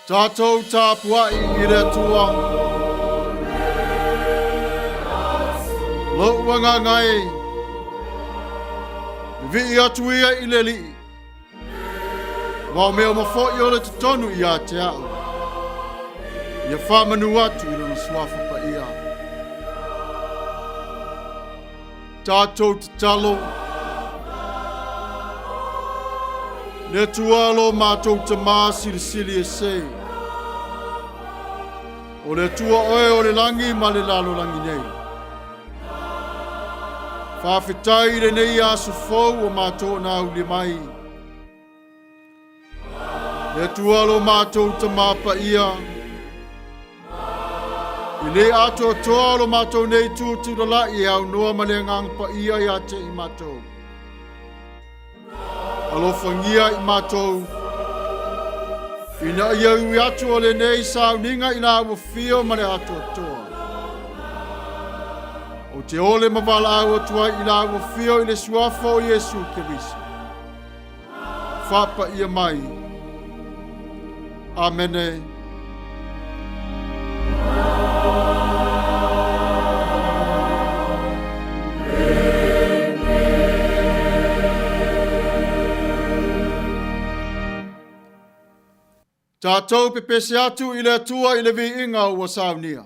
Tatou Tapuai i le atua. Lo wanga ngai. Vi atu ia i le li. Wao mea mafo i ole tutonu i a te au. Ia wha manu atu i lona swafa Paia. Tatou te talo. Le tua lo mātou te mā sili e se. O le tua oe o le langi ma le lalo langi nei. Faafetai le nei asu fau o mātou na uli mai. Le tua lo mātou te mā Paia. I le ato toa lo mātou nei tūtu la i au noa ma le ngang Paia i ate i mātou. Alofangia i mātou. Ina iau i atu o le nei Sauniga i nā wafio ma le ato toa. O te ole mawala au atua i nā wafio i le suafa o Yesu Keriso. Whapa ia mai. Amene. Tatou pepese atu i le atua i le vi inga ua Sauniga.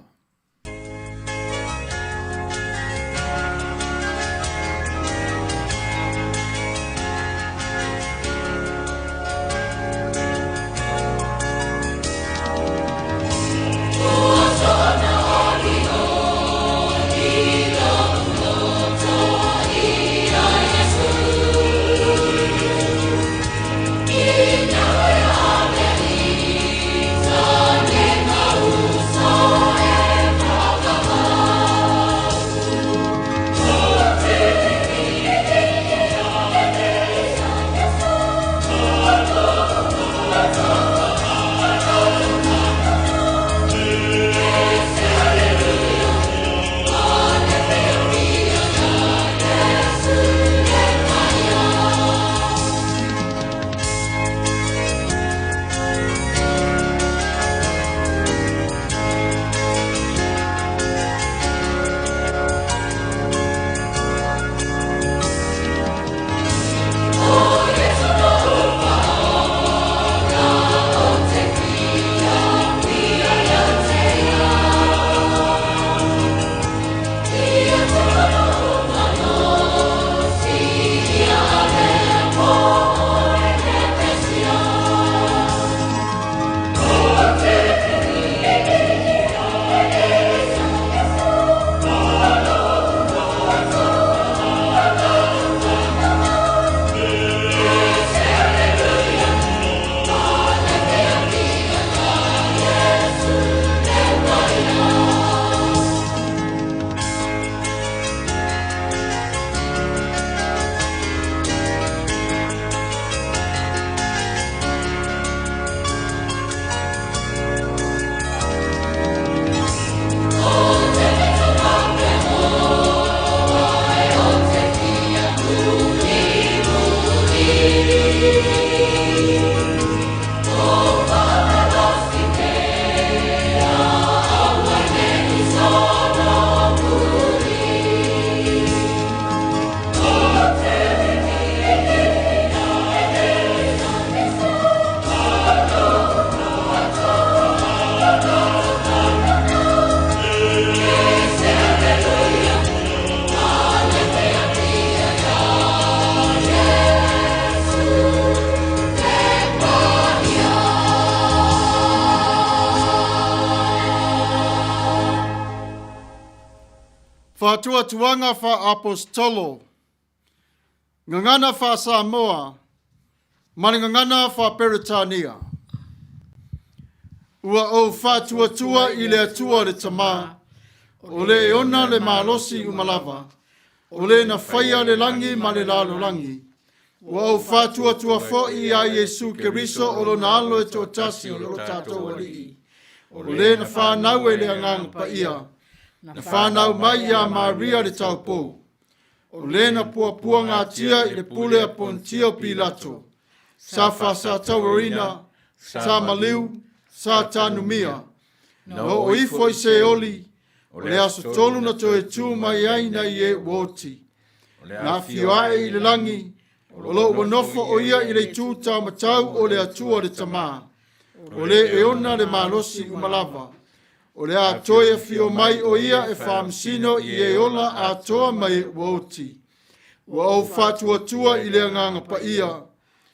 Fatua tuanga fa apostolo. Gagana fa Samoa. Maningangana fa Peretania. Ua o fatua tua i le atua le tama. O le eona le malosi umalava. O le na faia le langi ma le lalo langi. Ua o fatua tua fo i a Yesu Keriso o lo na alo e to tasi o lo tatou Alii. O le na whanau e le angang Paia. Na whanau mai a Maria le taupo. O le na pua ngā tia i le pule a Pontio Pilato. Sa Faitauina, Samuelu, sa tanumia, no o ifo i se oli, o le aso tolu na to e tu mai aina i e woti. Na fioae i le langi, o lo wanofo o ia i le tu tau matau o le atua le tama. O le e ona le malosi umalava. O le atoia fio mai o ia e whamsino i e ola atoa mai woti. Wa au fatuatua i le anganga pa ia.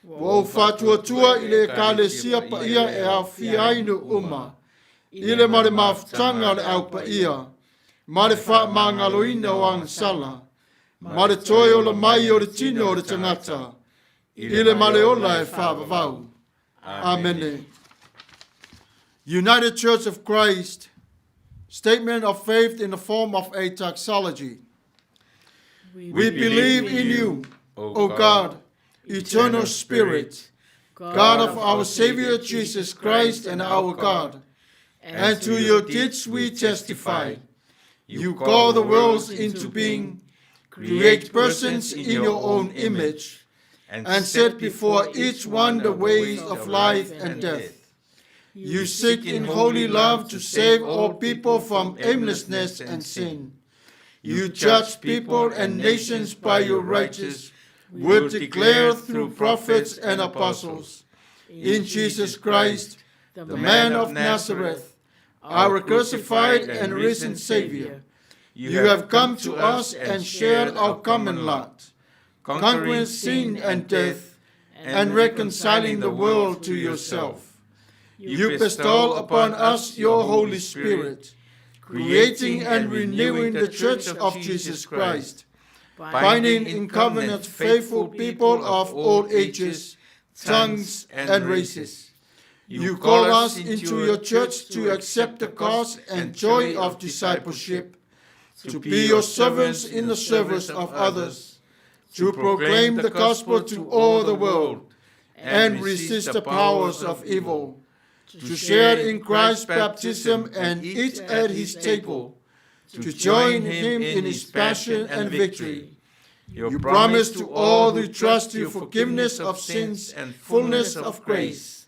Wa au fatuatua i le kalesia pa ia e au fiainu uma. I le mare mafutanga le au pa ia. Mare fa mangaloina o ang sala. Mare toi o la mai o le tino o le tangata. I le mare ola e whavavau. Amen. United Church of Christ, statement of faith in the form of a taxology. We believe in you, O God, eternal Spirit, God of our Savior Jesus Christ and our God, and to your deeds we testify. You call the worlds into being, create persons in your own image, and set before each one the ways of life and death. You seek in holy love to save all people from aimlessness and sin. You judge people and nations by your righteous word declared through prophets and apostles. In Jesus Christ, the man of Nazareth, our crucified and risen Savior, you have come to us and shared our common lot, conquering sin and death, and reconciling the world to yourself. You bestow upon us your Holy Spirit, creating and renewing the Church of Jesus Christ, binding in covenant faithful people of all ages, tongues, and races. You call us into your church to accept the cause and joy of discipleship, to be your servants in the service of others, to proclaim the gospel to all the world, and resist the powers of evil, to share in Christ's baptism and eat at his table, to join him in his passion and victory. You promise to all who trust you forgiveness of sins and fullness of grace,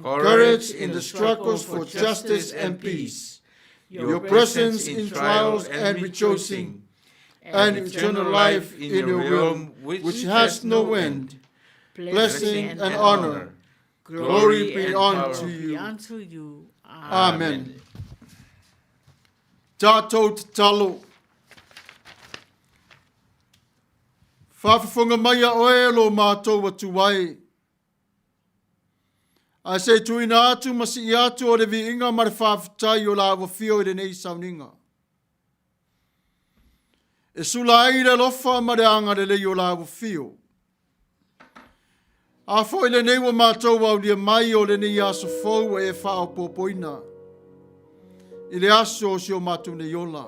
courage in the struggles for justice and peace, your presence in trials and rejoicing, and eternal life in your realm which has no end. Blessing and honor, glory be unto you. Amen. Tatou te talo. Faafefunga mai a oe lo mātou atuai. A se tuina atu masi i atu o le vi inga ma le faafetai o la awafio i le nei Sauniga. E sula ai le lofa ma le anga le lei o la awafio. A fo i le nei wa mātou au lia mai o le nei aso fau e whao popoina. I le aso o si o mātou nei ola.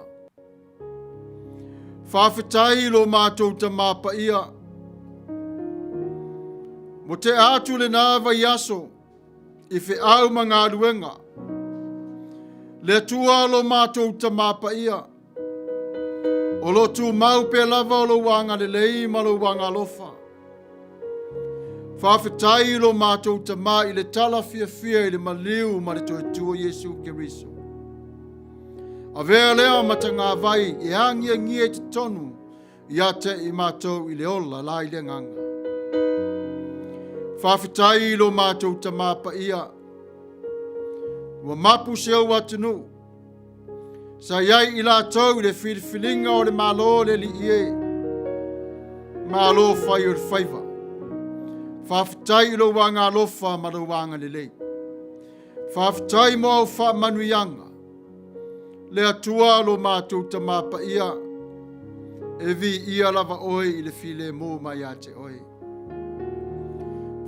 Faafetai lo mātou ta māpa ia. Mo te atu le nāwa i aso, i fe au mga aluenga. Le tua lo mātou ta māpa ia. O lo tu mau pe lava o lo wanga le lei ma lo wanga lofa. Faafetai lo mātou ta mā i le tala fia fia i le maliu ma le toi tua Yesu Keriso. A vea lea matanga vai e angia ngie te tonu i ate i mātou i le ola la i le nganga. Faafetai lo mātou ta māpa ia. Ua mapu seo atunu. Sa iai i la tau le whiliwhilinga o le malo le li ie. Malo whai o le whaiva. Faafetai lo wanga lofa ma lo wanga le lei. Faafetai mo au wha manuianga. Le atua lo mātou ta māpa ia. E vi ia lava oi i le file mō mai ate oi.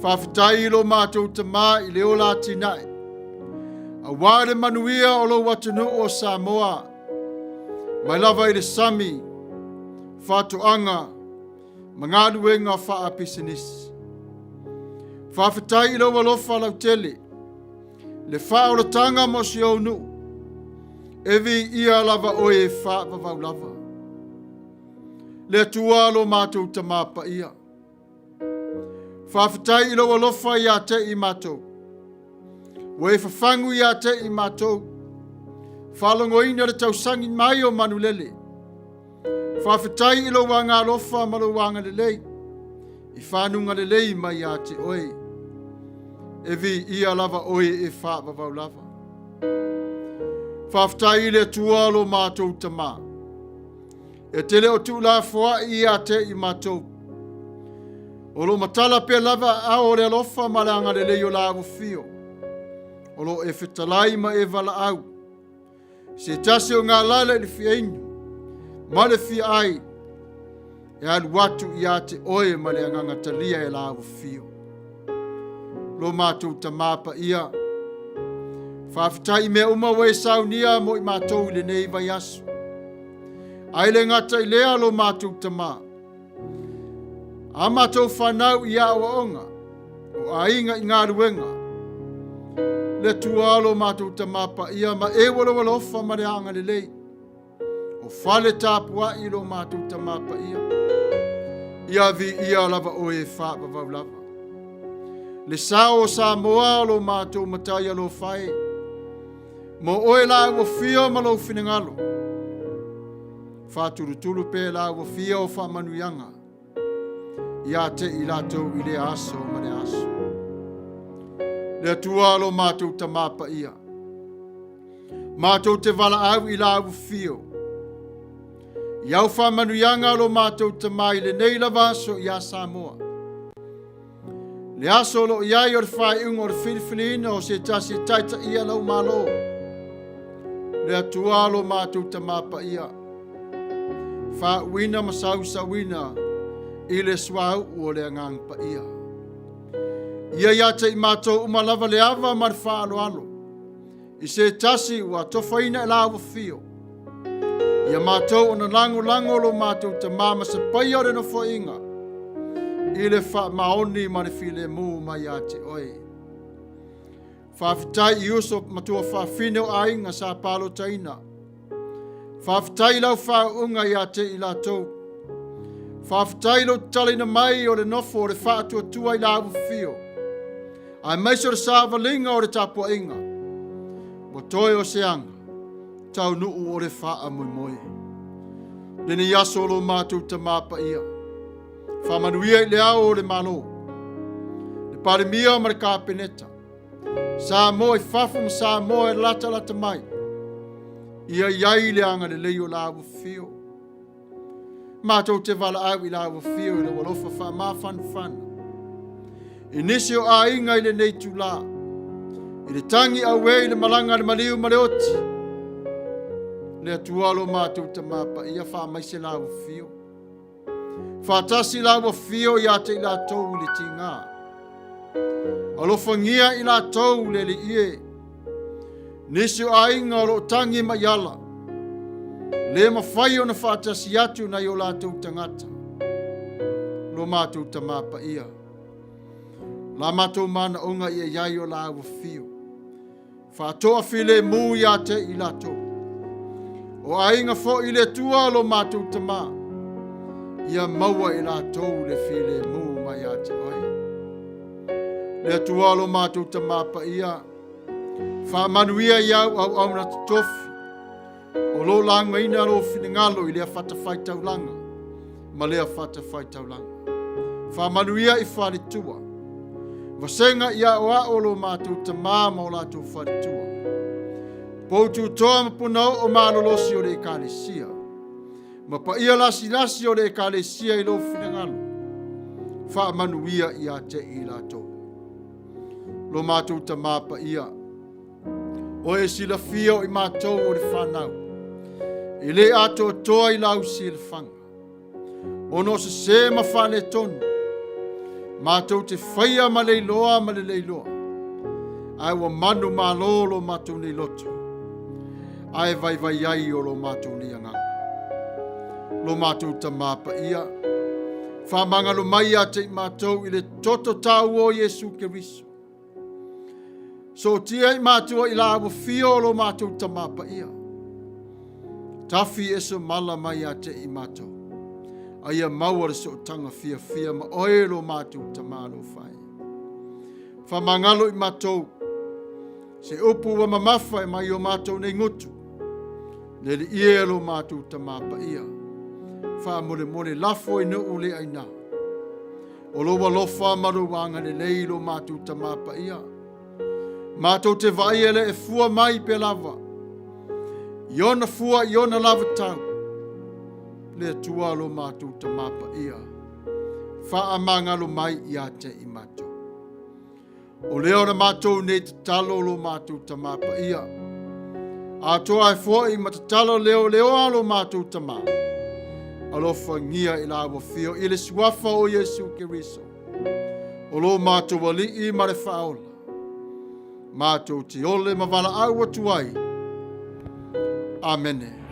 Faafetai lo mātou ta mā i le ola tinai. A wāre Manuia o lo watunu o Samoa. Mai lava i le sami. Faatoanga. Mangaduenga wha apisanis. Faafetai lo walofa lau tele. Le wha o le tanga mo si au nu. Evi ia lava oe wha vavau lava. Le atua lo mātou ta māpa ia. Faafetai ilo alofa ia te i mātou. Wai fafangu ia te I mātou. Whalongoina le tausangi mai o manulele. Faafetai ilo wanga alofa ma lo wanga lelei. I whanunga lelei mai a te oe. Evi ia lava oe e whaavavau lava. Faafetai le tua lo mātou tama. E tele o Tuilaepa ia te I mātou. O lo matala pe lava a o le alofa ma le anga lelei o la fio. O lo e fetalai ma e vala au. Se tase o ngā lala le fiainu. Ma le fia ai. E alu watu ia te oe ma le anganga talia e la fio. Lo mātou tamapa ia. Faafetai me uma wei Sauniga mo I mātou le nei vai asu. Ai le ngata I lea lo mātou tama. A mātou whanau ia o onga. O ainga I ngā ruenga. Le tualo mātou tamapa ia ma e wala ofa ma le anga le lei. O whale Tapuai lo mātou tamapa ia. Ia vi ia lava oe whaapavau lava. Le sao o Samoa lo mātou matai lo whae. Mo oe la o fio ma lo finangalo. Whāturuturu pe la o fio o Manuianga. Ia te I latou I le aso ma le aso. Le tualo mātou tamapa ia. Mātou te vala au I la o fio. Iau Manuianga lo mātou tamai le nei lavaso ia Samoa. Le aso lo iai o le whai ungo o le filifilina o se tasi taita ia lau malo. Le atualo mātou tamapa ia. Faitauina ma Sausauina I le swau o le angang pa ia. Ia ia te I mātou umalava le ava ma le whaalo alo. I se tasi ua tofaina la o fio. Ia mātou o na lango lo mātou tamama se paia o le no foinga. I le wha maoni ma le file mu mai a te oe. Faafetai I uso matua whaafine o ainga sa palo taina. Faafetai lau whaunga I a te I latou. Faafetai lo talina mai o le nofo o le whaatua tua I la fio. Ai maiso le sāwalinga o le tapuainga. Mo toi o seanga. Tau nuu o le wha mui moe. Nene yaso lo mātou tamapa ia. Manuia I le ao o le malo. Le parimia ma le kāpeneta. Samoa I fafu ma Samoa I lata mai. Ia iai le anga le leo la fio. Mātou te vala au I la fio I le walofa wha mawhanwhana. I nisi o a inga I le nei tula. I le tangi au I le malanga le maliu ma le oti. Le atualo mātou tamapa ia wha maise la fio. Whatasi la fio ia te I latou le tinga. Alofangia I latou le ie. Nisi o ainga o lo tangi ma yala. Le mawhai o na whatasi atu na I o latou tangata. Lo mātou tamapa ia. La mātou mana onga ia iai o la fio. Whatoa file mu ia te I latou. O ainga fo I le tua lo mātou tamapa. Ia maua I latou le file mu mai a te oe. Le tualo mātou tamapa ia. Wha Manuia iau au na tofi. O lo langa ina lo finingalo I lea Faitaulanga. Ma lea Faitaulanga. Wha Manuia I whalitua. Vasenga ia o lo mātou tamama o latou whalitua. Poutu toa mapunau o malolosi o le kalesia. Ma pa ia lasi o le ekalesia I lo finangalo. Wha Manuia I a te I latou. Lo mātou tamapa ia. O e sila fio I mātou o le whanau. I le ato toa I lau sila whanga. O no se ma whale tonu. Mātou te whaia ma leiloa ma le leiloa. Ai wa manu malo lo mātou ni lotu. Ai vai ai o lo mātou ni anganga. Lo mātou tamapa ia. Whamangalo mai a te mātou I le toto tau o Yesu Keriso. So tia I mātou I la fio lo mātou tamapa ia. Tafi eso mala mai a te I mātou. Aia maua so tanga fia ma oe lo mātou tamalo whai. Whamangalo I mātou. Se upu wa mamafa e mai o mātou nei ngutu. Ne li ie lo mātou tamapa ia. Wha mole mole lafo i nuu le aina. O lo walofa maru wanga le leilo mātou tamapa ia. Mātou te vai ele e fua mai pe lava. Iona fua, iona lava tau. Le atua lo mātou tamapa ia. Wha amanga lo mai ia te i mātou. O leo na mātou nei te talo lo mātou tamapa ia. Atua e fua i matatalo leo alo mātou tamapa. Alofa ngia i la wafio i le suafa o Yesu Keriso. O lo mātou wali i mare whaola. Mātou te ole mavala au atuai. Amene.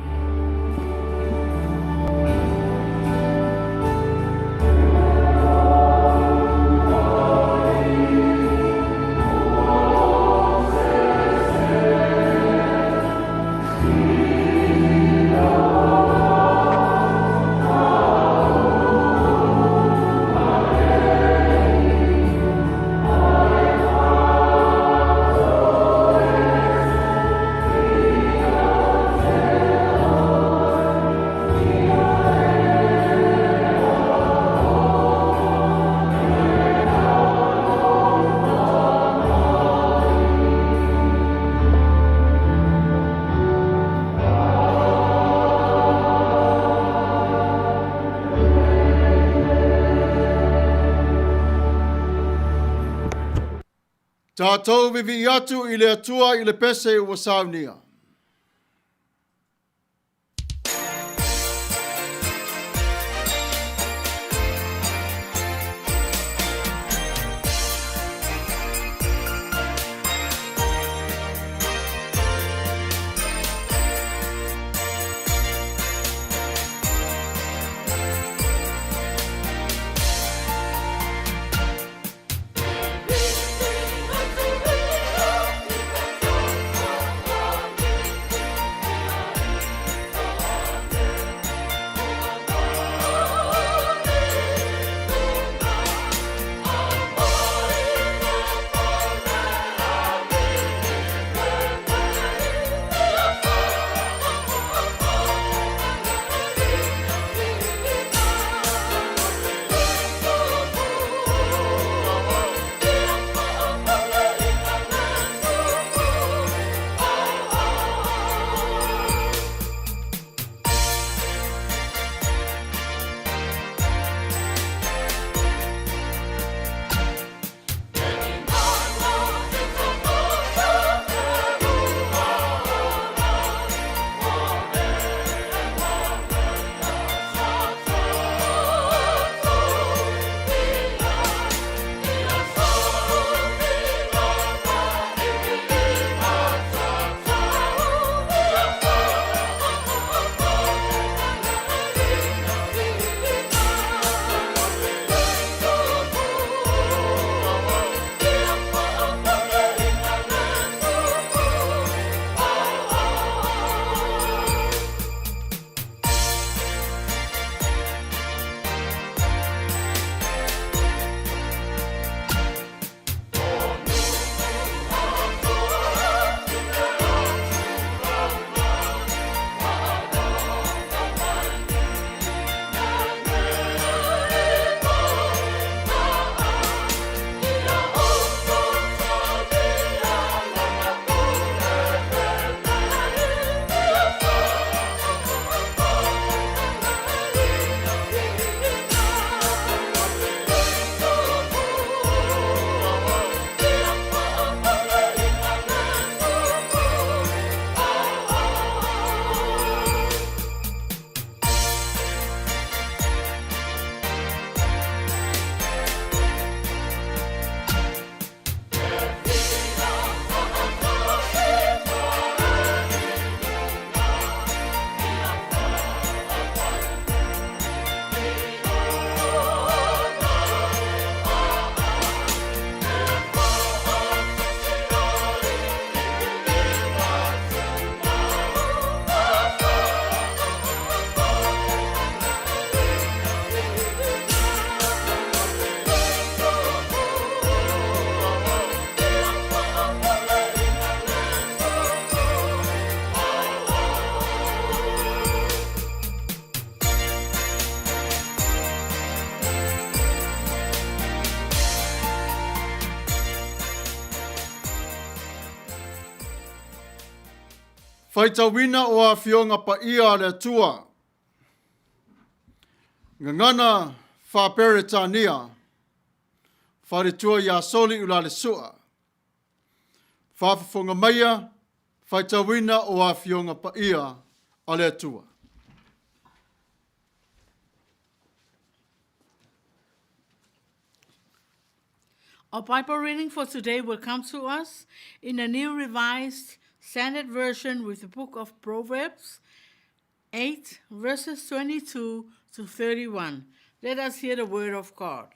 Tatou vivi atu i le atua i le pese ua Sauniga. Thank you. Faitauina o a fionga Paia le Atua. Gagana fa Peretania. Faretua ya Soli Ulale sua. Faafetai Maia. Faitauina o a fionga Paia le Atua. Our Bible reading for today will come to us in a New Revised Standard Version with the book of Proverbs 8, verses 22 to 31. Let us hear the word of God.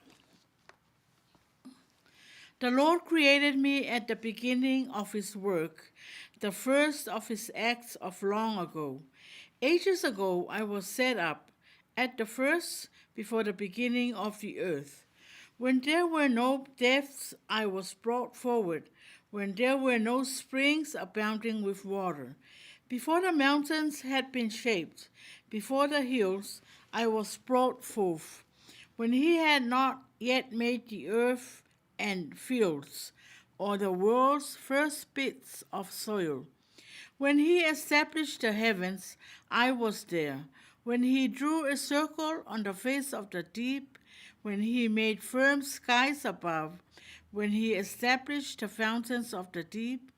The Lord created me at the beginning of his work, the first of his acts of long ago. Ages ago I was set up, at the first before the beginning of the earth. When there were no depths, I was brought forward, when there were no springs abounding with water. Before the mountains had been shaped, before the hills, I was brought forth. When he had not yet made the earth and fields, or the world's first bits of soil. When he established the heavens, I was there. When he drew a circle on the face of the deep, when he made firm skies above, when he established the fountains of the deep,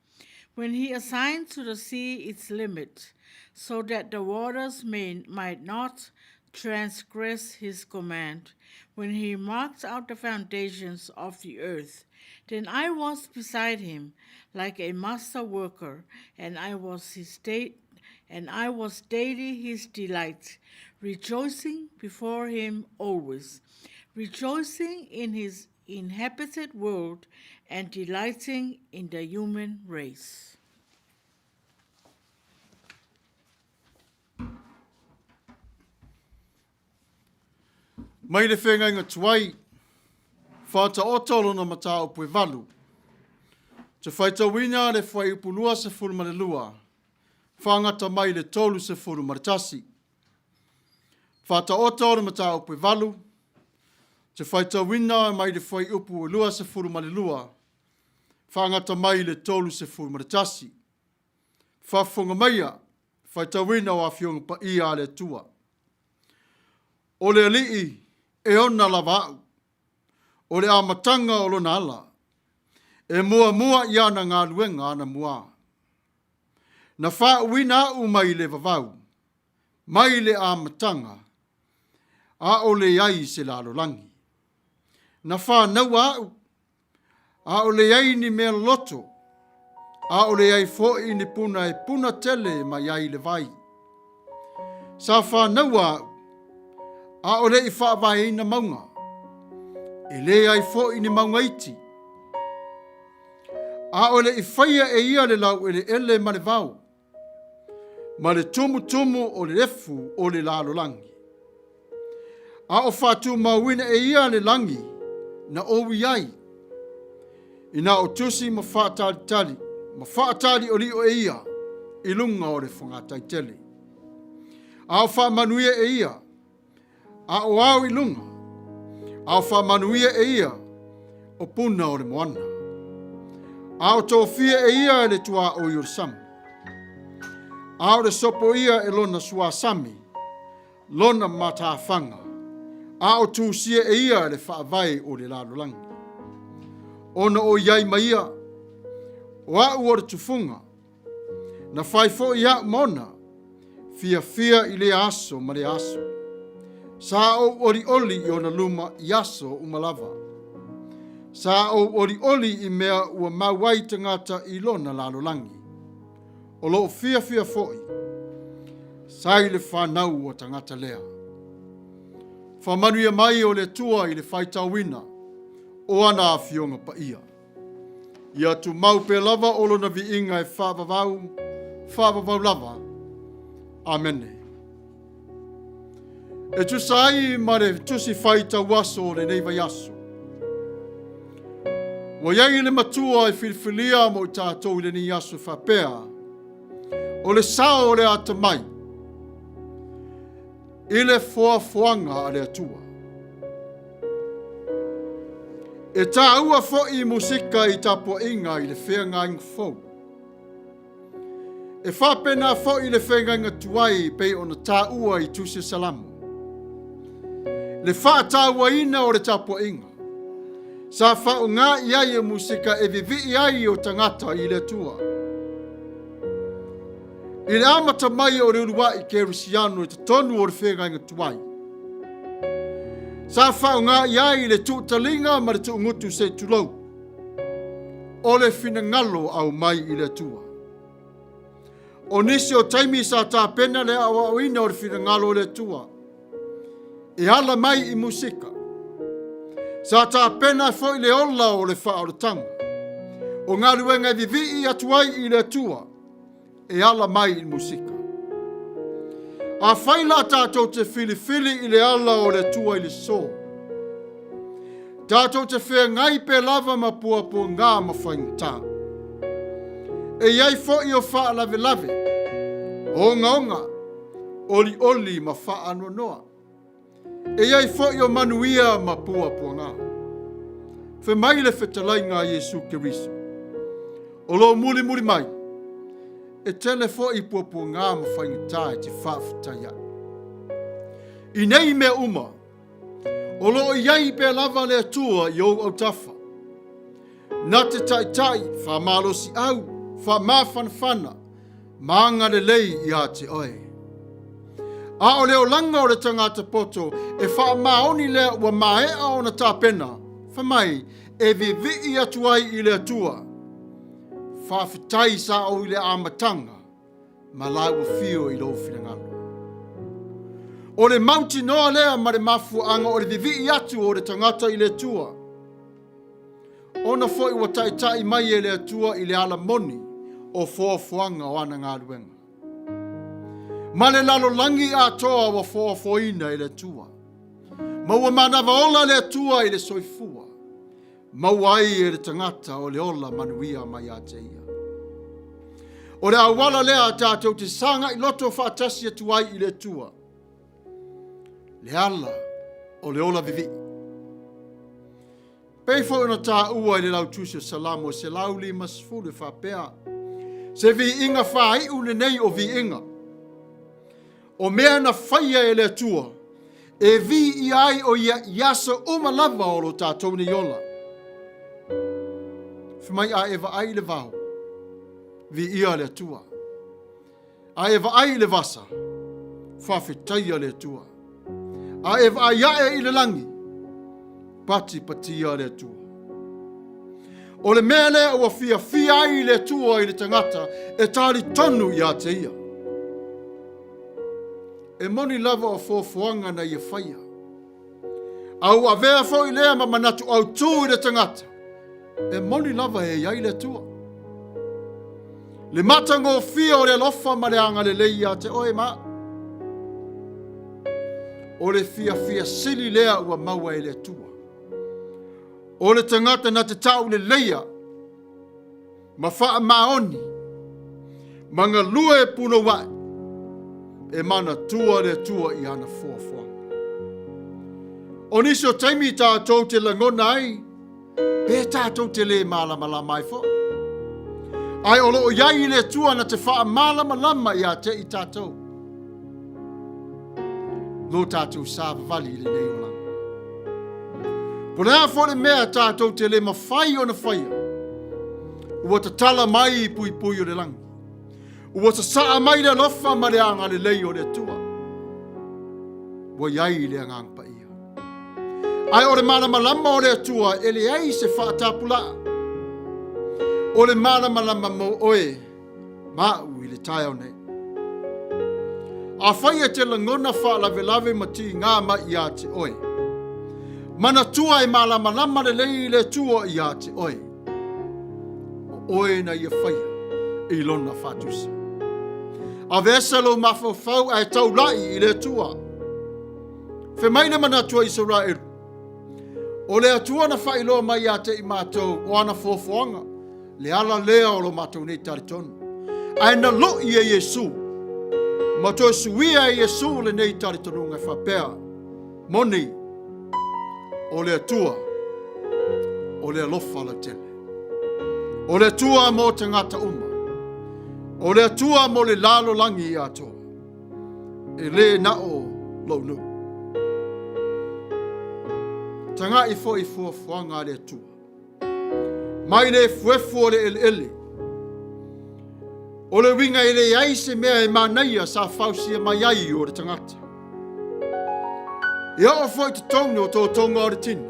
when he assigned to the sea its limit, so that the waters might not transgress his command, when he marked out the foundations of the earth. Then I was beside him like a master worker, and I was daily his delight, rejoicing before him always, rejoicing in his inhabited world and delighting in the human race. Mai le whenga inga tuai, whāta otolo na matao pui walu. Te Faitauina le whai upulua se furu marelua, whangata mai le tolu se furu maritasi. Whāta otolo na matao pui walu, te Faitauina mai le whai upulua se furu marelua, whangata mai le tolu se furu maritasi. Faafetai Maia, Faitauina o a fionga Paia le Atua. O le Alii, e ona lavau, o le amatanga o lona ala, e mua ia na ngā luenga ana mua. Na whauina au mai le vavau, mai le amatanga, a o le iai se lalolangi. Na whanaua au, a o le iai ni mea loto, a o le iai fo'i ni puna e puna tele mai iai le vai. Sa whanaua au, a o le i whaavai na maunga, e le ai fo'i ni maunga iti. A o le i whaia e ia le lau e le ele ma le vau, ma le tumu o le lefu o le lalolangi. A o whātu mauina e ia le langi na owi ai, ina o Tusi ma whaatali o li o e ia, i lunga o le whangatai tele. A o Manuia e ia, a o au i lunga, a o Manuia e ia, o puna o le moana. A o tōwhia e ia e le tua o Iorsamu. A o le sopo ia e lona sua sami, lona matafanga. A o Tusi e ia e le whaavai o le lalolangi. Ona o iai maia, o au o le tufunga, na whaifo ia mona, fia i le aso ma le aso. Sa o oli i ona luma i aso umalava. Sa o oli i mea ua mauai tangata i lona lalolangi. O lo fia foi. Sa i le whanau o tangata lea. Manuia mai o le tua i le Faitauina o ana a fionga Paia. Ia tu mau pe lava o lona vi inga e whaavavau lava. Amene. E tu sai ma le tusi faita waso o le neiva yaso. Wa iai le matua e filifilia mo i Tatou le ni yaso whapea. O le sao o le Atamai. I le Foafoaga a le Atua. E tā ua fo'i musika i Tapuai i le whenga ing fau. E whapena fo i le whenganga tuai pe o na tāua I Tusi Salamu. Le Faitauina o le Tapuai. Sa whaunga ia I musika e vivi ai o tangata I le Atua. I le Atamai o le urua I Kerisiano I te tonu o le whenganga tuai. Sa whaunga ia I le tūtalinga ma le tūngutu se tulau. O le finangalo au mai I le Atua. O nisi o taimi sa tā pena le awawina o le finangalo le Atua. E ala mai I musika. Sa tā pena fo I le ola o le whaoratanga. O ngā ruenga vivi I atuai I le Atua. E ala mai I musika. A whaila tātou te filifili I le ala o le Atua I le so. Tātou te whea ngai pe lava ma puapua ngā mawhaingta. E iai fo I o wha lave lave. Onga, oli ma wha ano noa. E iai fo I o Manuia ma puapua ngā. Whe mai le whetalai ngā Jesu Keriso. O lo muli mai. E tele fo I puapua ngā ma whaingta e te Faafetai. I nei me uma. O lo iai pe lava le atua I o autafa. Na te tai, wha malosi au, wha mawhanawhana, maanga le lei I a te oe. A o leo langa o le tangata poto, e wha maoni lea ua maea o na tāpena, wha mai, e vivi I atuai I le atua. Faafetai sa o I le amatanga, ma lai ua fio I lo whingalo. O le mauti noa lea ma le mafuanga o le vivi atu o le tangata I le atua. Ona foi ua tai mai e le atua I le ala moni o foafoaga o ana ngā ruenga. Ma le lalo langi a toa wa foafoaina I le atua. Ma ua manawa ola le atua I le soifua. Ma ua ai e le tangata o le ola Manuia mai a te ia. O le awala lea tātou te sanga I loto whaatasi atuai I le atua. Le ala o le ola vivi. Pei fo ina tā ua I le lau Tusi Salamo se lau li masfulu whapea. Se vi inga whai une nei o vi inga. O mea na whaia e le atua. E vi I ai o ia iasa umalava o lo tātou ni yola. Whimai a eva ai le vau. Vi ia le atua. A eva ai le vasa. Faafetai le atua. A eva ai ae I le langi. Pati ia le atua. O le mea lea ua fia ai le atua I le tangata e tari tonu I a te ia. E moni lava o foafoaga na ia whaia. Au avea fo I lea ma manatu Autu I le tangata. E moni lava e iai le atua. Le matango fia o le alofa ma le anga le lei a te oe ma. O le fia sili lea ua maua e le atua. O le tangata na te tau le leia. Ma wha maoni. Manga lua e puno wai. E mana tua le tua I ana foafoaga. O nisi o taimi tātou te langona ai. Pe tātou te le malama mai fo. Ai o loo iai le tua na te wha malama I a te I tātou. Lo tātou sāva vali le nei o langa. Pona fo le mea tātou te le mawhai o na whaia. Ua ta tala mai I pui o le langi. Ua ta saa mai le lofa ma le anga le lei o le tua. Ua iai le angang pa ia. Ai o le malama o le tua e le ai se whaatapula. O le malama mo oe. Mau I le tai o nei. A whaia te langona wha lave mati ngā ma I a te oe. Mana tua e malama le lei le tua I a te oe. O oe na ia whaia I lona whatusa. A vesa lo mafau ai taulai I le tua. Whe maina Manatu I Israel. O le atua na whailoa mai a te I mātou o ana foafoaga. Le ala lea o lo mātou nei taritonu. Ai na lo I e Jesu. Ma to suia I Jesu le nei taritonu ngai whapea. Moni. O le atua. O le alofa la tele. O le atua mo tangata uma. O le atua mo le lalo langi i ato. E le na o launu. Tanga i foafoaga le atua. Mai le fuefo le ele. O le winga i le ai se mea e Manuia sa fausia mai ai o le tangata. Ia o foi te tonga o tō tonga o le tino.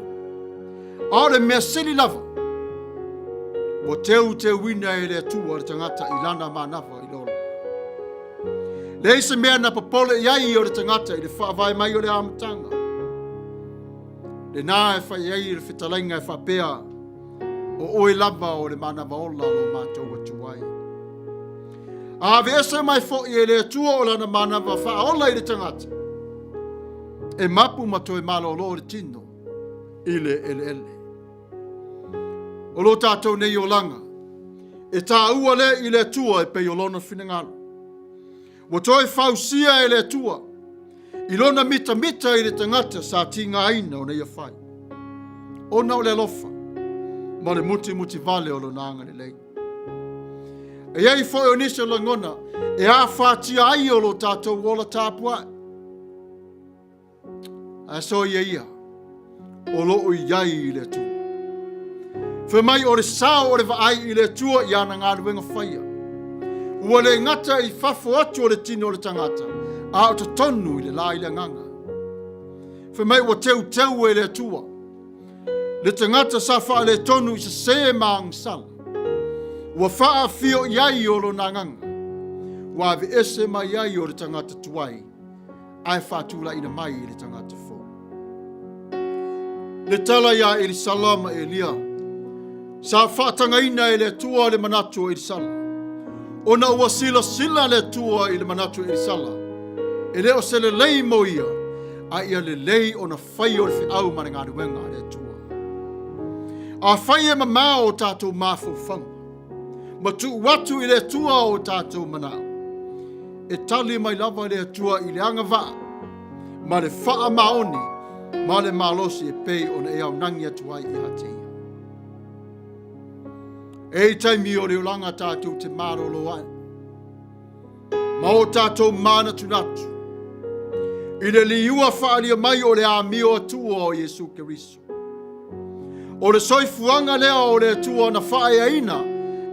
A le mea sili lava. O te wina i le atua o le tangata i lana manawa i lola. Le ise mea na papole i ai o le tangata i le whaavai mai o le amatanga. Le nā e whai ai le whitalainga e whapea o oe lava o le manawa ola o mātou atuai. A vese mai fo i le atua o lana manawa whaola i le tangata. E mapu mato e malo lo le tino i le ele. O lo tātou nei o langa. E tā ua le i le atua e pe o lona whinangalo. Wa toi fausia e le atua. I lona mita i le tangata sa tinga aina o nei a whai. Ona o le lofa. Ma le muti vale o lo nanga le lei. E iei foi o nisa langona. E a whātia ai o lo tātou wola Tapuai. A so ia. O lo o iai i le atua. Whe mai o le sao o le vaai i le atua i ana ngā ruenga whaia. Ua le ngata i whafo atu o le tino o le tangata. A o te tonu i le la i le nganga. Whe mai ua teu e le atua. Le tangata sa wha le tonu i se maang sala. Ua wha fio iai o lo na nganga. Ua ave ese mai iai o le tangata tuai. Ai whatula ina mai i le tangata fo. Le tala ia i le salama e lia. Sa whaatanga ina i le atua le Manatu i le sala. Ona ua sila le atua i le Manatu i le sala. E leo se le lei mo ia. A ia le lei o na whai o le whiau mare ngā ruenga le atua. A whai e mamā o tātou māwhu whanga. Ma tu watu i le atua o tātou manao. E tali mai lava le atua i le anga vaa. Ma le wha maoni. Ma le malosi e pei o na e au nangi atuai i hati. E taimi o le ulanga tātou te maro lo ai. Ma o tātou mana tunatu. I le liua whaalia mai o le amio atua o Jesu Keriso. O le soifuanga lea o le atua na whaeaina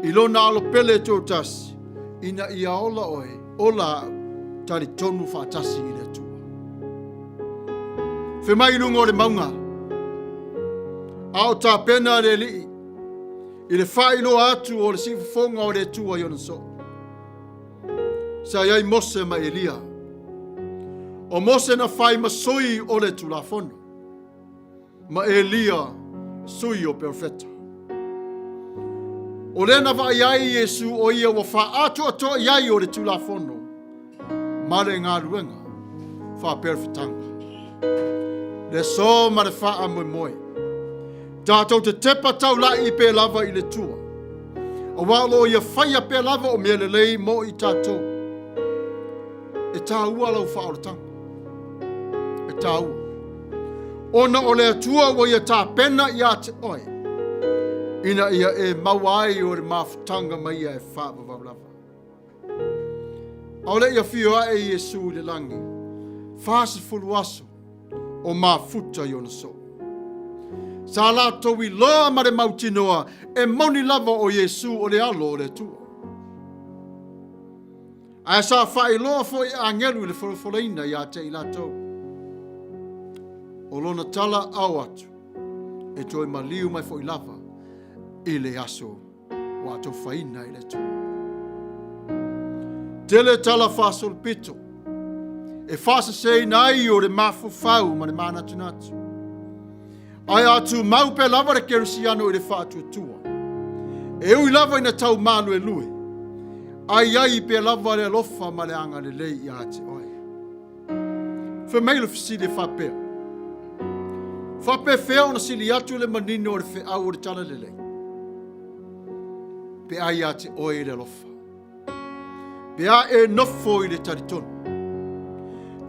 i lona alo pele tō tasi. Ina ia ola oe, ola tari tonu whaatasi i le atua. Whemai lunga o le maunga. Ao tā pena le lii. I le whailo atu o le sifufonga o le atua i ona so. Sa iai Mose ma Elia. O Mose na whai masoi o le tulafono. Ma Elia sui o perfeta. O le na wa iai Yesu o ia wa wha atu ato iai o le tulafono. Ma le ngā ruenga. Wha perfetanga. Le so ma le wha a moe. Tātou te tepa tau lai pe lava i le tua. A walo ia whaia pe lava o mea lei mo i tātou. E tā ua lau wha o le tanga. E tā ua. Ona o le atua wa ia tā pena i a te oe. Ina ia e mawai o le mafutanga mai ia e whaava lava. Au le ia whio e Jesu le langi. Whaase fulu aso o Mafuta i ona so. Sa la towi loa ma le mautinoa e moni lava o Jesu o le alo o le tua. Ai sa whai loa fo i angelu i le wholofoleina i a te i lato. O lona tala au atu e toi maliu mai fo i lava i le aso o ato whaina i le tua. Tele tala whasol pito e whasa sei nai o le mafu whau ma le Manatu natu. Ai atu mau pe lava le kerusiano i le whaatu atua. E ui lava ina tau manu e lue. Ai pe lava le lofa ma le anga le lei i ate oe. Whemeilo fisile whapea. Whape whea ona sili atu le manino o le wheau o le tala le lei. Pe ai ate oe le lofa. Pe a e nofo i le taritonu.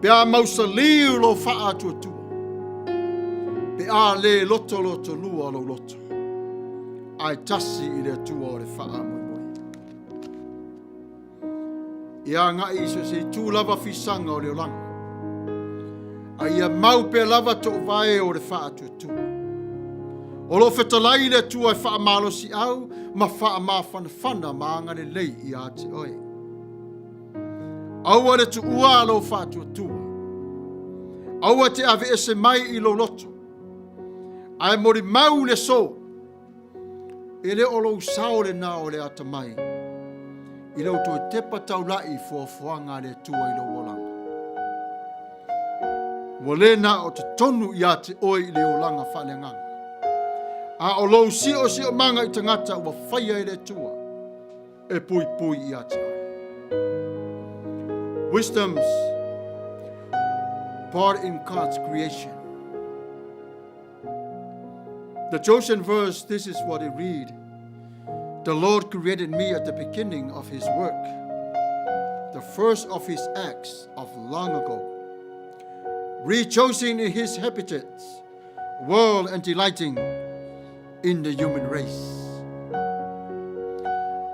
Pe a mausaliu lo whaatu atua. Pe a le loto lua lo loto. Ai tasi i le atua o le wha moi. Ia ngā iso se tū lava fisanga o leo langa. A ia mau pe lava to vai o le wha atu. O lo whetalai le tua e wha malo si au, ma wha ma whana ma anga le lei i a te oe. Aua le tu ua lo wha tua. Aua te ave ese mai i lo lotu. Ai mori mau le so. Ele o lo sao le na o le atamai. I lo to te patau lai foafoaga le tua i lo olanga. Wa le na o te tonu i a te oe i le olanga whanenganga. A o lo si o manga i tangata ua whaia i le tua. E pui pui i a te oe. Wisdom's part in God's creation. The chosen verse, this is what it read. The Lord created me at the beginning of his work, the first of his acts of long ago, rejoicing in his habitats, world and delighting in the human race.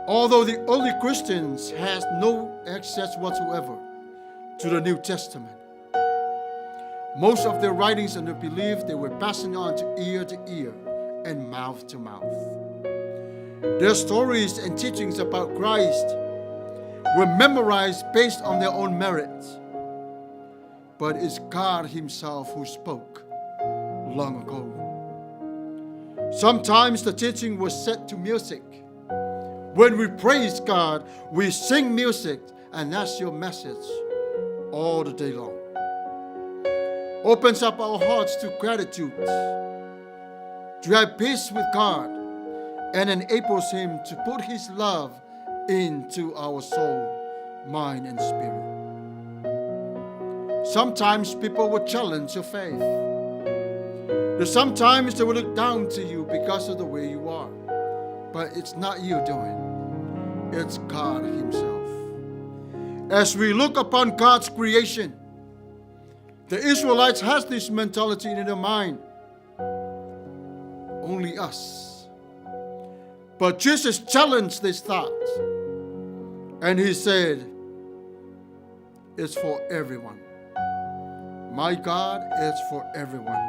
Although the early Christians has no access whatsoever to the New Testament, most of their writings and their belief they were passing on to ear and mouth to mouth. Their stories and teachings about Christ were memorized based on their own merits. But it's God himself who spoke long ago. Sometimes the teaching was set to music. When we praise God, we sing music, and that's your message all the day long. Opens up our hearts to gratitude, to have peace with God, and enables him to put his love into our soul, mind, and spirit. Sometimes people will challenge your faith. Sometimes they will look down to you because of the way you are. But it's not you doing. It's God himself. As we look upon God's creation, the Israelites has this mentality in their mind. Only us. But Jesus challenged this thought. And he said, it's for everyone. My God is for everyone.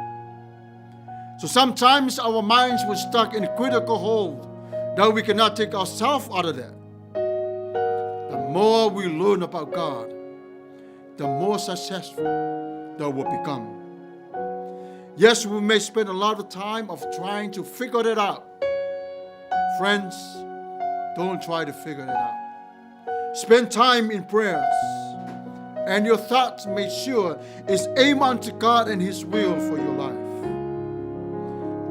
So sometimes our minds were stuck in a critical hold that we cannot take ourselves out of that. The more we learn about God, the more successful that we'll become. Yes, we may spend a lot of time of trying to figure it out. Friends, don't try to figure it out. Spend time in prayers, and your thoughts make sure is aim unto God and his will for your life.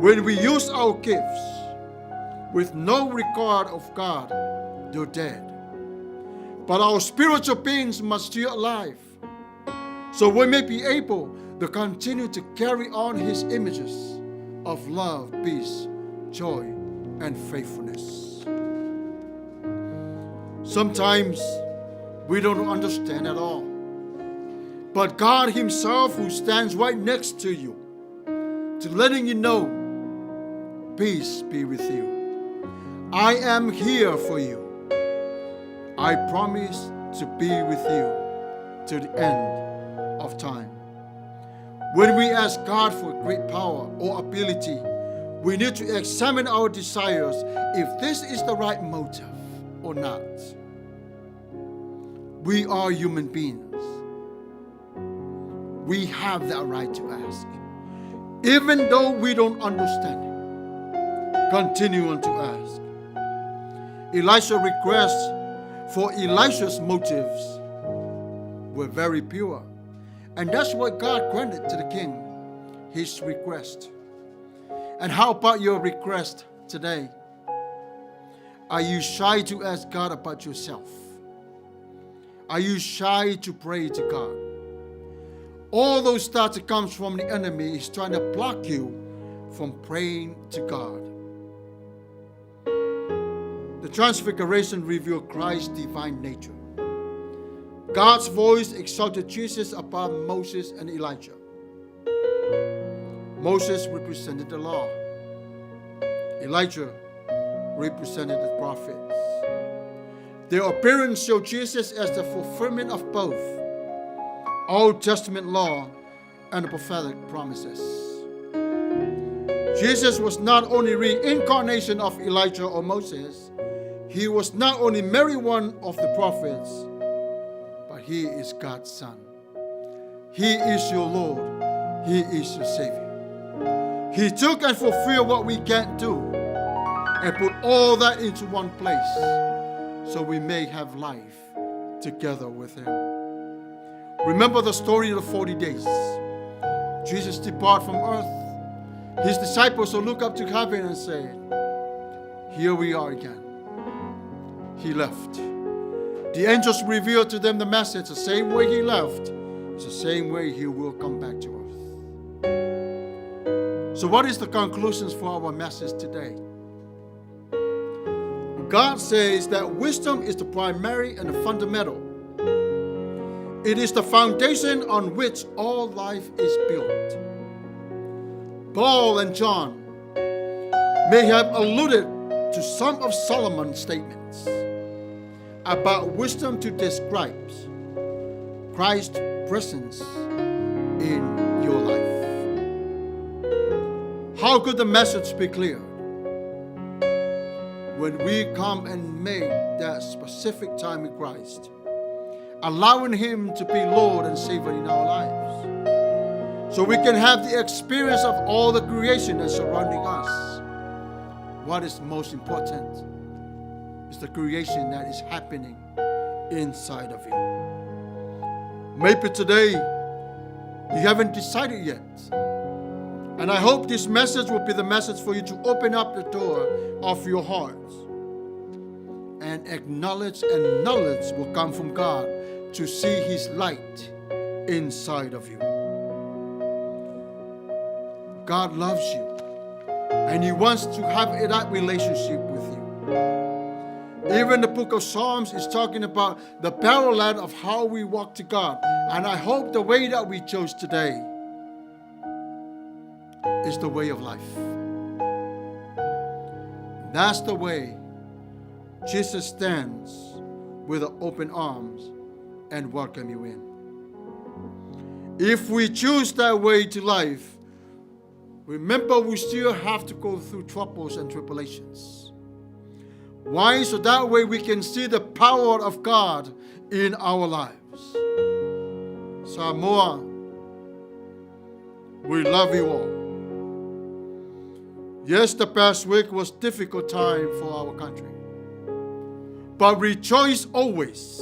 When we use our gifts with no regard of God, they're dead. But our spiritual beings must stay alive, so we may be able to continue to carry on his images of love, peace, joy, and faithfulness. Sometimes we don't understand at all. But God himself who stands right next to you, to letting you know, peace be with you. I am here for you. I promise to be with you to the end of time. When we ask God for great power or ability, we need to examine our desires if this is the right motive or not. We are human beings. We have that right to ask. Even though we don't understand it, continue on to ask. Elisha's request for Elisha's motives were very pure. And that's what God granted to the king, his request. And how about your request today? Are you shy to ask God about yourself? Are you shy to pray to God? All those thoughts that comes from the enemy is trying to block you from praying to God. The Transfiguration revealed Christ's divine nature. God's voice exalted Jesus above Moses and Elijah. Moses represented the law. Elijah represented the prophets. Their appearance showed Jesus as the fulfillment of both Old Testament law and the prophetic promises. Jesus was not only reincarnation of Elijah or Moses, he was not only Mary, one of the prophets, but he is God's Son. He is your Lord. He is your Savior. He took and fulfilled what we can't do and put all that into one place so we may have life together with him. Remember the story of the 40 days. Jesus departed from earth. His disciples will look up to heaven and say, here we are again. He left. The angels revealed to them the message. The same way he left is the same way he will come back to earth. So what is the conclusions for our message today? God says that wisdom is the primary and the fundamental. It is the foundation on which all life is built. Paul and John may have alluded to some of Solomon's statements about wisdom to describe Christ's presence in your life. How could the message be clear? When we come and make that specific time in Christ, allowing him to be Lord and Savior in our lives, so we can have the experience of all the creation that's surrounding us. What is most important is the creation that is happening inside of you. Maybe today you haven't decided yet. And I hope this message will be the message for you to open up the door of your heart and acknowledge, and knowledge will come from God to see his light inside of you. God loves you and he wants to have that relationship with you. Even the book of Psalms is talking about the parallel of how we walk to God. And I hope the way that we chose today is the way of life. That's the way Jesus stands with open arms and welcome you in. If we choose that way to life, remember we still have to go through troubles and tribulations. Why? So that way we can see the power of God in our lives. Samoa, we love you all. Yes, the past week was a difficult time for our country. But rejoice always,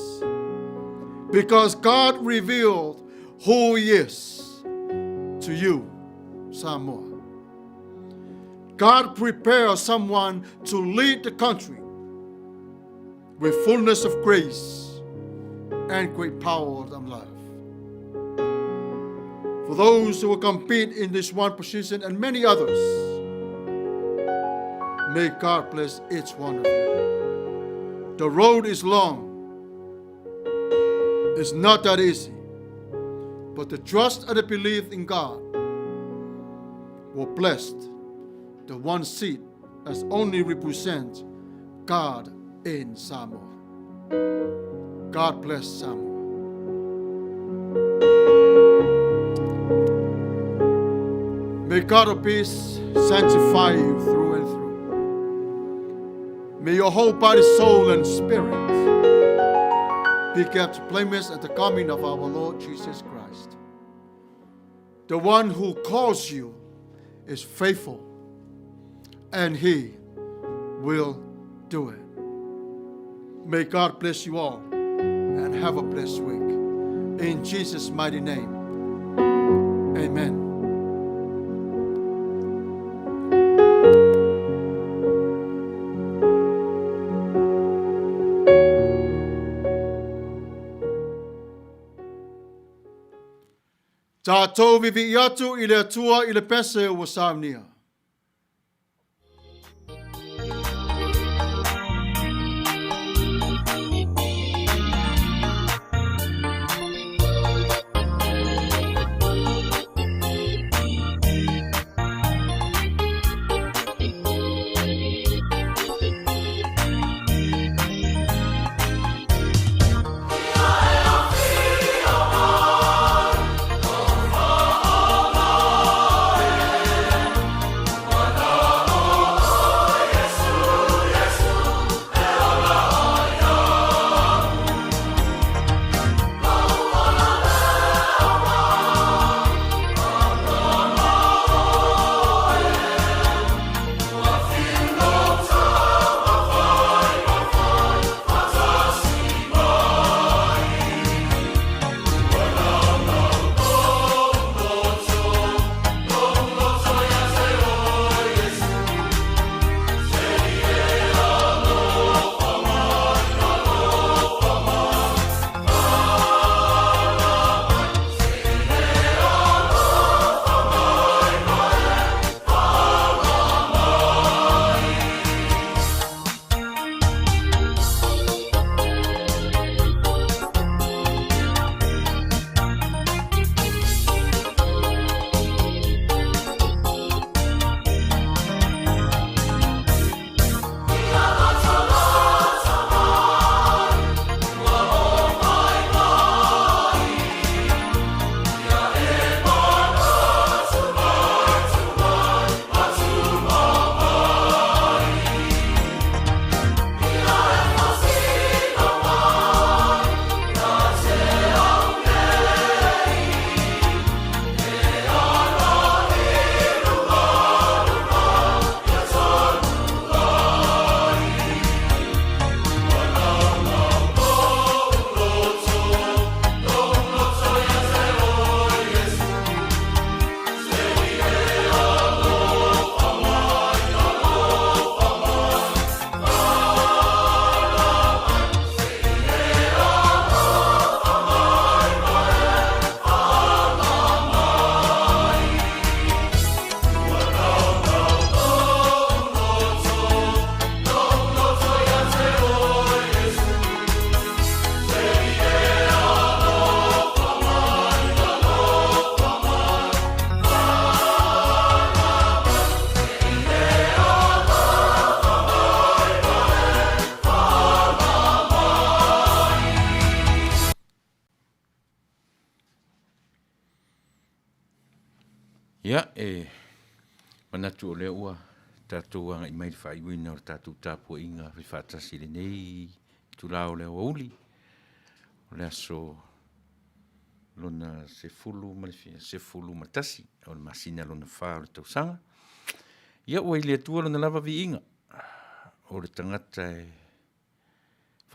because God revealed who he is to you, Samoa. God prepared someone to lead the country with fullness of grace and great power and love. For those who will compete in this one position and many others, may God bless each one of you. The road is long. It's not that easy. But the trust and the belief in God will bless the one seat that only represents God in Samoa. God bless Samoa. May God of peace sanctify you through and through. May your whole body, soul, and spirit be kept blameless at the coming of our Lord Jesus Christ. The one who calls you is faithful, and he will do it. May God bless you all, and have a blessed week. In Jesus' mighty name, amen. Tatou vivi atu i le atua i le pese o Sauniga. Ia, manatu o lea ua, tatou anga i mai whaiwina o tatou Tapuai inga fi whaatasi le nei, tu lao lea wauli, o lea so lona se fulu matasi, o le masina lona wha o le tausanga. Ia ua i lea tua lona lava vi inga, o le tangata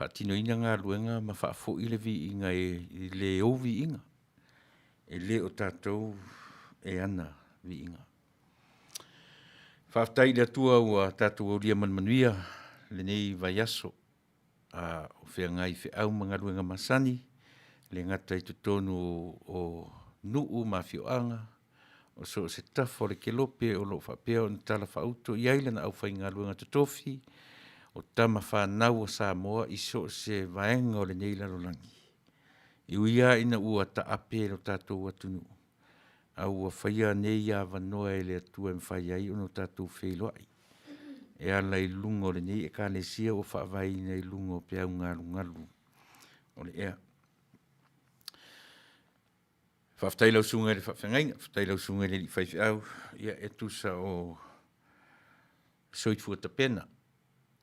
whaatino ina ngā luenga ma whaafo i le vi inga i le o vi inga, e le o tatou e ana vi inga. Faafetai le atua ua tatou aulia Manuia le nei vai aso o whea ngai whea au mga luenga masani le ngata i tutonu o nuu ma whioanga o so se tafo le kelope o lo whapea o tala whauto i aile na au whai ngā luenga tutofi o tama whanau o Samoa i so se vaenga o le nei lalolangi. I uia ina ua ta ape o tatou atunu. Au a whaia nei a vanoa e le atua mwhai ai ono tatou whailoai. E ala i lungo le nei e ka le sia o whaavai nei lungo pe au ngalu o le ea. Whaafetai lau sunga le whaafengaina, whaafetai lau sunga le li whaifi au, ia e tusa o soifua tapena,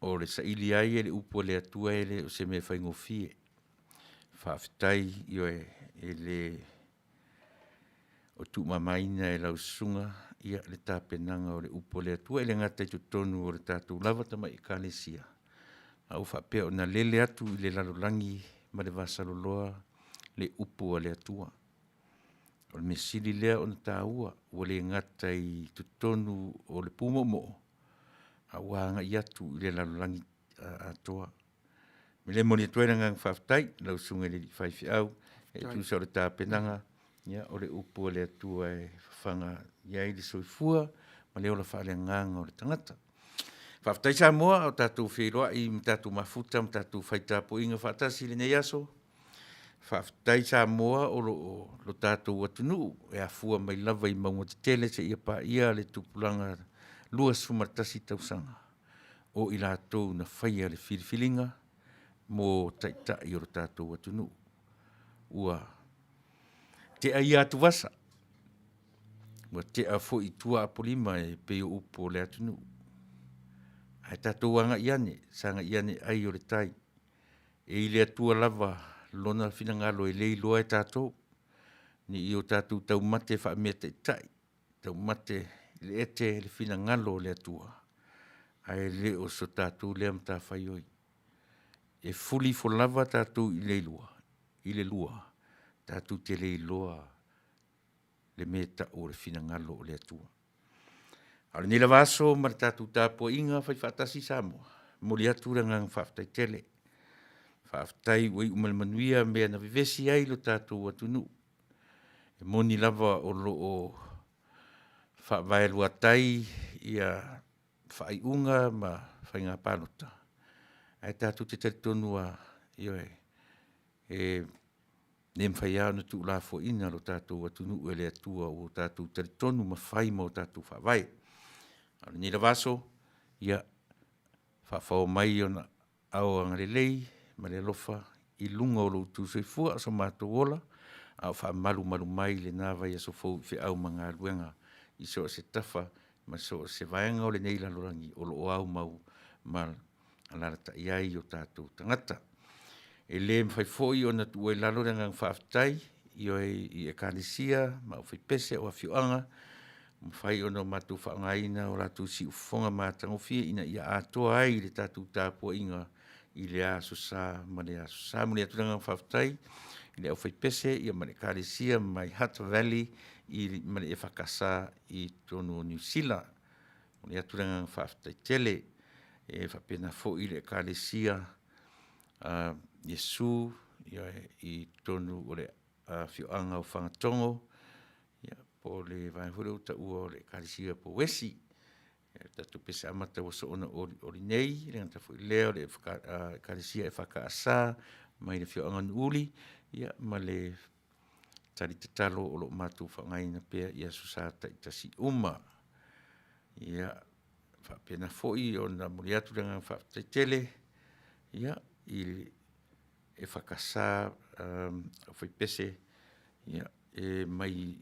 o le saili ai e le upo le atua e le o se me whaingofie. Whaafetai io e le o tu mamaina e lau sunga ia le tapenanga o le upo le atua e le ngata i tutonu o le tatou lava tama i kālesia. Au whapea o na lele atu i le lalolangi ma le vasaloloa le upo le atua. O le mesili lea o na tāua o le ngata i tutonu o le pumomo a wanga i atu i le lalolangi atoa. Me le moni atuera ngang whaafetai lau sunga le whaifi au e tu sa o le tapenanga ia o le upo le atua e whanga iai le soifua ma leo la whaale nganga o le tangata. Whaafetai Samoa o tatou whiroa i tatou Mafuta, tatou Faitauina inga whaatasi le nei aso. Whaafetai Samoa o lo tatou atunu e a fua mai lava i maunga te tele se ia Paia le tupulanga lua sumartasi tausanga. O i lātou na whaia le whiriwhilinga mo taita i o tatou atunu. Ua te ai atu wasa. Wa te a fo i tua apolima e peo upo le atunu. Ai tatou anga iane, sanga iane ai o le tai. E i le atua lava lona finangalo e lei loa e tatou. Ni i o tatou tau mate wha mea te tai. Tau mate le ete le finangalo le atua. Ai le o so tatou le amta whaioi. E fuli fo lava tatou i le lua. I le lua. Tatou te le loa le meta o le finangalo o le atua. Ale ni la vaso ma tatou Tapuai inga whai whaatasi Samoa. Moli atu rangang whaafetai tele. Whaafetai wei Manuia mea na vivesi ai lo tatou atunu. E moni lava o lo o whaavai luatai ia whaiunga ma whai ngā pānota. Ai tatou te teritonua ioe e nem fai ana tu la fo ina lo tatou atunu ele atua o tatou teritonu ma fai mo tatou whaavai. Ni la vaso ia whaafao mai ona au angarelei ma le lofa i lunga o Lotu soifua so mātou ola au wha malu mai le nāwai aso fau whi au mga luenga i so se tafa ma so se vaenga o le neila lorangi o lo au mau ma alarata iai o tatou tangata. E le mwhai foi o na tuai lalo rengang whaafetai i e kālesia ma o whai pese o a whioanga mwhai o no matu whaangaina o ratu si ufonga mātangofia ina ia Atua ai le tatou Tapuai inga i le aso sa ma le aso sa mo le atu rengang whaafetai i le au whai pese i a ma le kālesia mai Hutt Valley i ma le e whakasa i tono New Zealand mo le atu rengang whaafetai tele e whapena fo i le kālesia Yesu i tonu o le whioanga o whangatongo po le vaihore o ta ua o le kālesia po wesi tatu pese amata o so ona ori nei le ngata fo i leo le kālesia e whakaasa mai le whioanga nuuli ma le tari te talo o lo mātou whangaina pia i asu sāta i tasi uma whapena fo i o na muriatu renga whaatai tele i e whakasa o whai pese e mai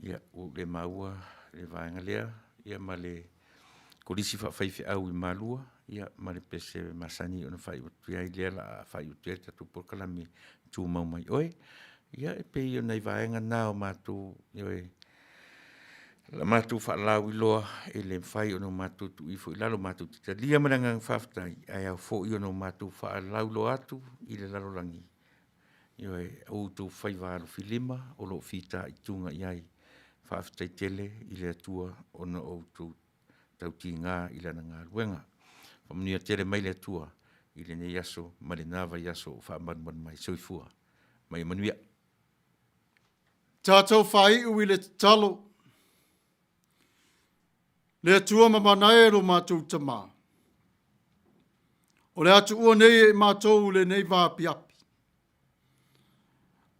Ia, o le maua, le vaenga lea, ia ma le kolisi whawhaiwhi au I malua, ia ma le pese masani o na whai utu ai lea la whai utu ai tatu porkalami tū mau mai oe. Ia e pei o nei vaenga nā o mātou, ia la mātou whaalau I loa e le whai o no mātou tu ifo I lalo mātou tita lia maranga Faafetai ai au fo I o no mātou whaalau lo atu I le lalo langi. Ia e Autu whai vāru filima o lo fita I tunga iai Faafetai tele I le atua o na Autu tauti ngā I lana ngā ruenga. Manuia tere mai le atua I le ne yaso ma le nava yaso o whaamanu mai soifua. Mai manuia. Tatou whai ui le talo. Le atua mamanae ro mātou tamā. O le atu ua nei e mātou le nei vāpi api.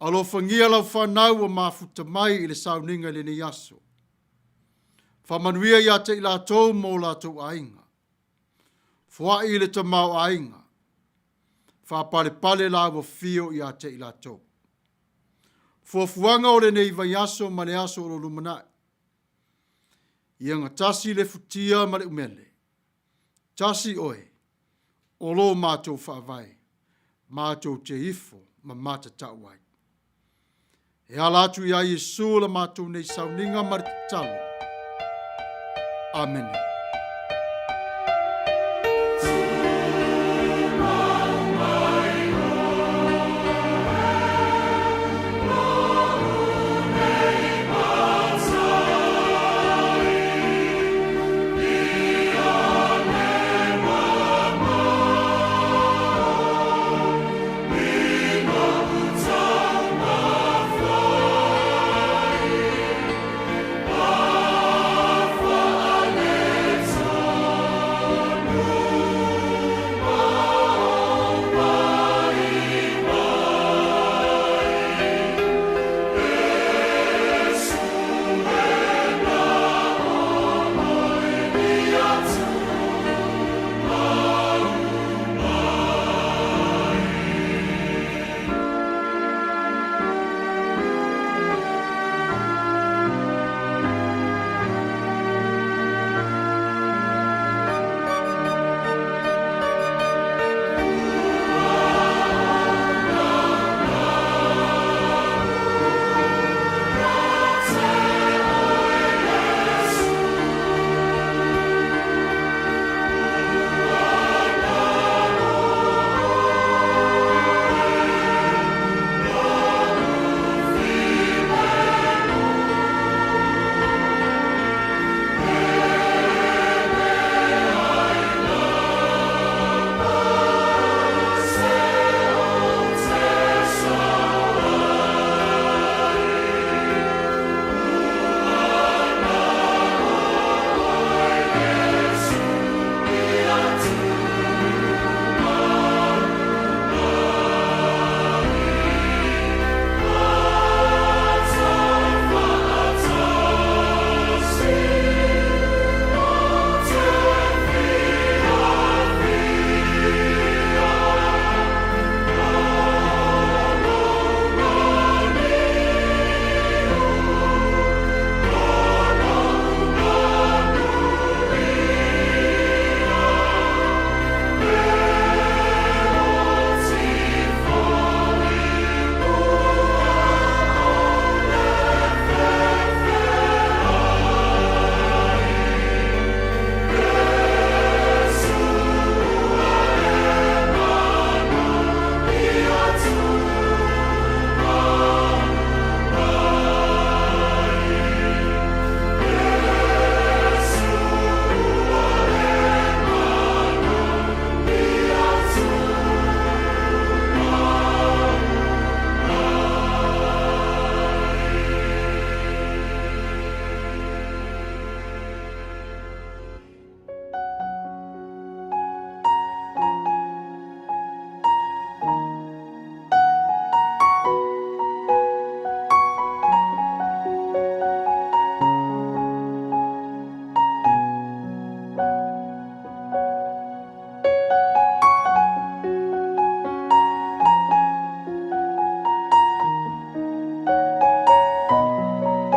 Alo whangia lau whanau o Mafuta mai I le Sauniga le ne yaso. Whamanuia ia te I lātou mō lātou ainga. Fua I le tamau ainga. Whapare pale la wa fio ia te I lātou. Foafoaga o le nei vai aso ma le aso o lo lumanai. Ia ngā tasi le futia ma le umele. Tasi oe. O lo mātou whaavai. Mātou te ifo ma Tapuai. E alatu ia Yesu la mātou nei Sauniga ma le talo. Amen.